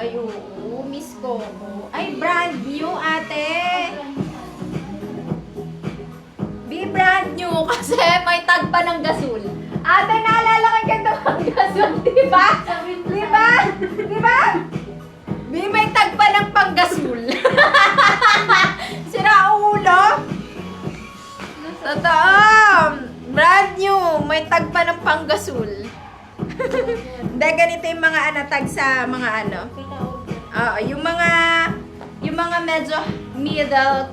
Ay, oo. Miss Coco. Ay, brand new, ate. Be brand new kasi may tag pa ng gasol. Ate, naalala ka ganda ng gasol, di ba? Di ba? Di ba? Be, may tag pa ng panggasol. Sira ulo. Totoo. Brand new. May tag pa ng panggasol. Hindi, ganito yung mga tag sa mga yung mga medyo middle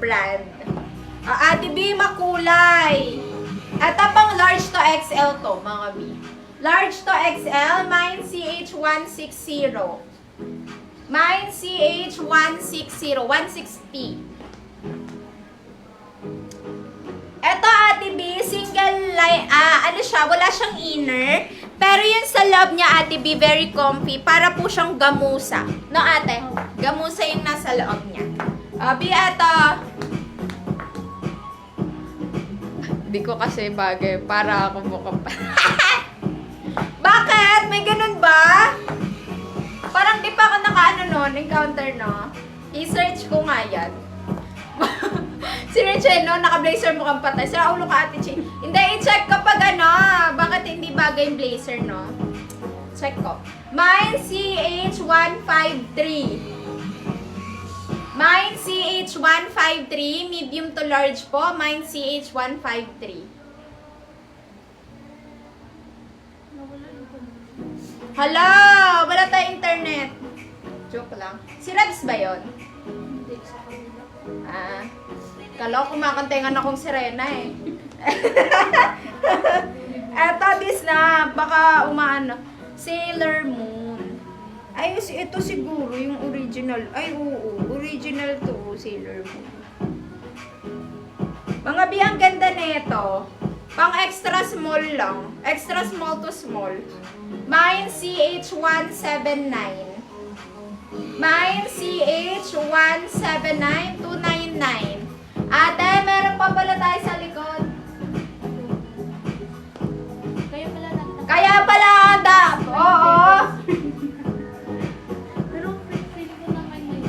brand. Ate B, makulay. Ito pang large to XL to, mga B. Large to XL, mine CH160. Mine CH160, 160. Ito, Ate B, single line, siya, wala siyang inner. Pero yun sa loob niya, Ate B, very comfy. Para po siyang gamusa. No, ate? Gamusa yung nasa loob niya. B, ito. Di ko kasi bagay. Para ako mukhang pa. Bakit? May ganun ba? Parang di pa ako encounter, no? I-search ko nga yan. Si Rachel, no? Naka-blazer mukhang patay. Sira ulo ka, Ate Chi. Hindi, i-check kapag bakit hindi bagay yung blazer, no? Check ko. Mine CH153. Mine CH153. Medium to large po. Mine CH153. Hala! Wala tayong internet. Joke lang. Si Rabs ba yun? Kala ko kumakantengan akong sirena eh. Eto, this na. Baka umaano. Sailor Moon. Ay, ito siguro yung original. Ay, oo. Original to. Sailor Moon. Mga bi, ang ganda nito. Pang extra small lang. Extra small to small. Mine CH179. Mine CH179 299. Ate, meron pa pala tayo sa likod. Kaya pala, oo. Pero feeling ko naman yun.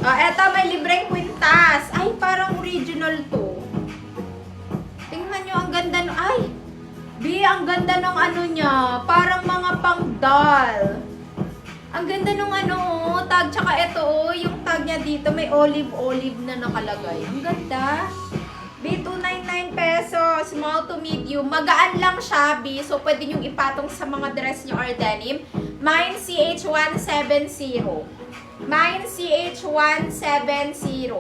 Eto, may libreng kwintas. Ay, parang original to. Tingnan nyo, ang ganda no. Ay, B, ang ganda ng niya. Parang mga pang-doll. Ang ganda nung tag. Tsaka ito, yung tag niya dito, may olive-olive na nakalagay. Ang ganda. B, 299 pesos. Small to medium. Magaan lang siya, B. So, pwede nyo ipatong sa mga dress nyo or denim. Mine CH170. Mine CH170.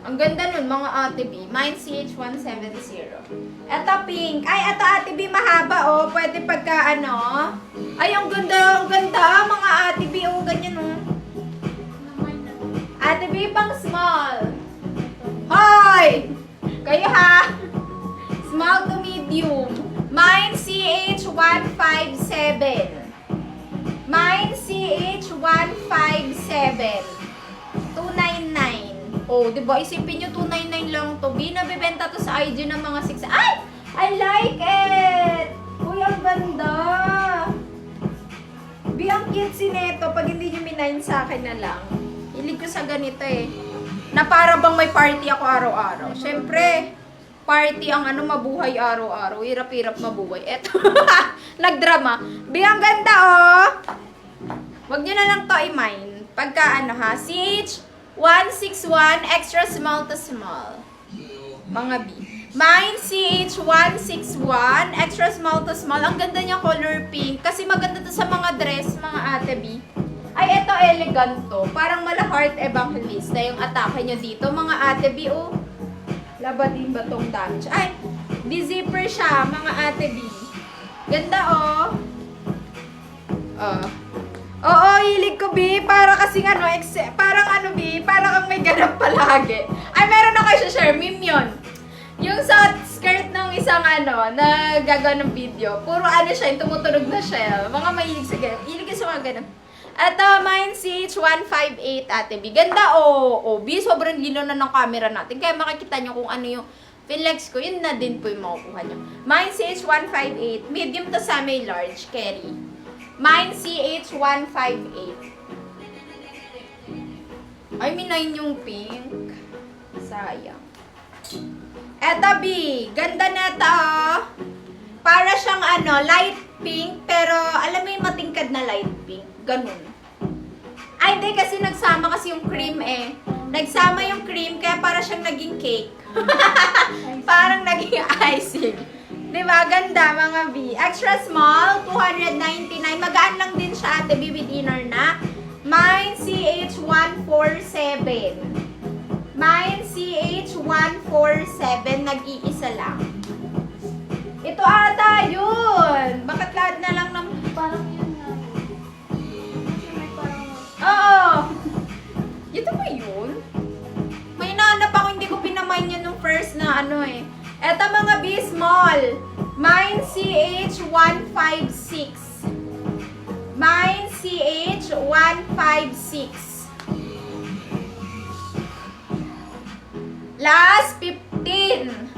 Ang ganda nun, mga Ate B. Mine CH170. Eto, pink. Ay, eto, Ate B, mahaba, oh. Pwede pagka, Ay, ang ganda, mga Ate B, oh. Ganyan, oh. Ate B, pang small. Hoy! Kayo, ha? Small to medium. Mine CH157. Mine CH157. 299. Oh, di ba? Isipin nyo, 299 lang to. B, nabibenta to sa IG ng mga 6. Ay! I like it! Uy, ang ganda! B, ang cute neto. Pag hindi nyo minayin sa akin na lang. Hilig ko sa ganito eh. Na para bang may party ako araw-araw. Siyempre, party ang mabuhay araw-araw. Hirap-hirap mabuhay. Eto. Nagdrama. B, ang ganda oh! Wag nyo na lang to i-mine. Pagka CH161 extra small to small. Mga B. Mine CH161 extra small to small. Ang ganda niya color pink. Kasi maganda to sa mga dress, mga Ate B. Ay, ito elegant to. Parang mala heart evangelista yung atake nyo dito, mga Ate B. Oh, labadin ba tong damage? Ay, di-zipper siya, mga Ate B. Ganda oh. Oo, hilig ko, B. Para kasing parang B. Parang may ganap palagi. Ay, meron na kayo share. Meme yun. Yung sa skirt ng isang na gagawa ng video. Puro siya, yung tumutunog na shell. Mga mahilig sa ganap. Hilig ko sa mga ganap. Ito, mine CH158, Ate B. Ganda, B. Sobrang lino na ng camera natin. Kaya makikita nyo kung ano yung Finlex ko, yun na din po yung makukuha nyo. Mine CH158. Medium to semi-large. Carry. Mine CH158. Ay, minayin yung pink. Sayang. Eto, B. Ganda na to. Para siyang light pink. Pero, alam mo yung matingkad na light pink. Ganun. Ay, hindi. Kasi nagsama kasi yung cream eh. Nagsama yung cream, kaya para siyang naging cake. Parang naging icing. Diba? Ganda, mga B. Extra small, 299. Magaan lang din siya, ate B, with inner na. Mine CH147. Mine CH147. Nag-iisa lang. Ito ata yun. Bakit lahat na lang ng... Parang yun nga. Kasi may parang... Oo. Ito ba yun? May nahanap ako, hindi ko pinamain yun nung first na eh. Eto mga B, small. Mine CH156. Mine CH156. Last 15.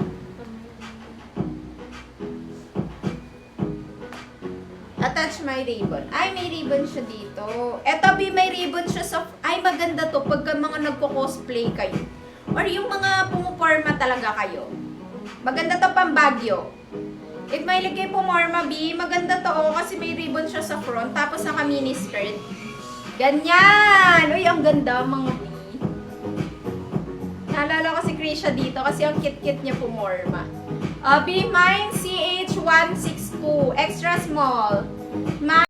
Attach my ribbon. Ay, may ribbon siya dito. Eto, B, may ribbon siya sa... Ay, maganda to pagka mga nagko-cosplay kayo. Or yung mga pumuporma talaga kayo. Maganda to pang Baguio. If may ligay pumorma, B, maganda to kasi may ribbon siya sa front. Tapos naka mini skirt. Ganyan! Uy, ang ganda mga B. Naalala ko si Krisha dito kasi ang cute-cute niya pumorma. B, mine CH162. Extra small.